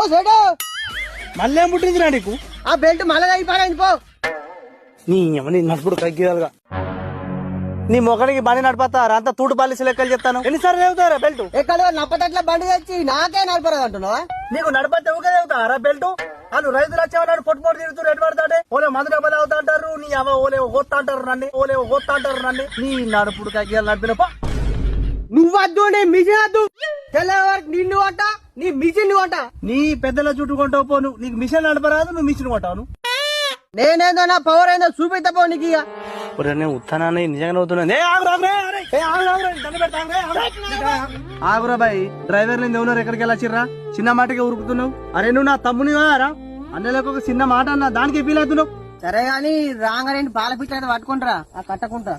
ఓ సేటు మళ్ళీ ఏం పుట్టిందిరా నీకు? ఆ బెల్ట్ మళ్ళీ అయిపోయింది పో. నీ నడుపుడు కగ్గియాలుగా నీ మొగడికి బండి నడిపోతారా అంత తూడు పాలిసి లెక్కలు చెప్తాను. ఎన్నిసార్లు చెబుతారా బెల్ట్? ఎక్కడ నప్పతట్ల బండి తెచ్చి నాకే నడపరాదు అంటున్నావా? నీకు నడపతే ఊకే చెబుతారా బెల్ట్? వాళ్ళు రైతులు వచ్చేవాడు పొట్టు పొట్టు తిరుగుతూ ఎటు పడతాడే ఓలే మందు డబ్బలు అవుతా అంటారు. నీ అవ ఓలే హోత్తా అంటారు నన్ను, ఓలే హోత్తా అంటారు నన్ను. నీ నడుపుడు కగ్గియాలు నడిపిన నువ్వద్దు నీ మిషన్ వద్దు. తెల్లవారికి నిన్ను వంట నీ మిషన్ వంట. నీ పెద్దల చుట్టూ కొంటావు పో. నువ్వు నీకు మిషన్ నడపరాదు, నువ్వు మిషన్ కొంటావు. నేనేందో నా పవర్ ఏందో చూపిస్తా పో నీకు. ఇక నేను ఉత్తానాన్ని నిజంగా అవుతున్నాను. ఆగురా బాయ్, డ్రైవర్ నేను ఎవరు ఎక్కడికి వెళ్ళచ్చిర్రా? చిన్న మాటకి ఉరుకుతున్నావు. అరే నువ్వు నా తమ్ముని రా, అన్నలకు ఒక చిన్న మాట అన్న దానికి ఫీల్ అవుతున్నావు. సరే గాని రాంగారెడ్డి పాల పిచ్చ పట్టుకుంటారా కట్టకుంటా.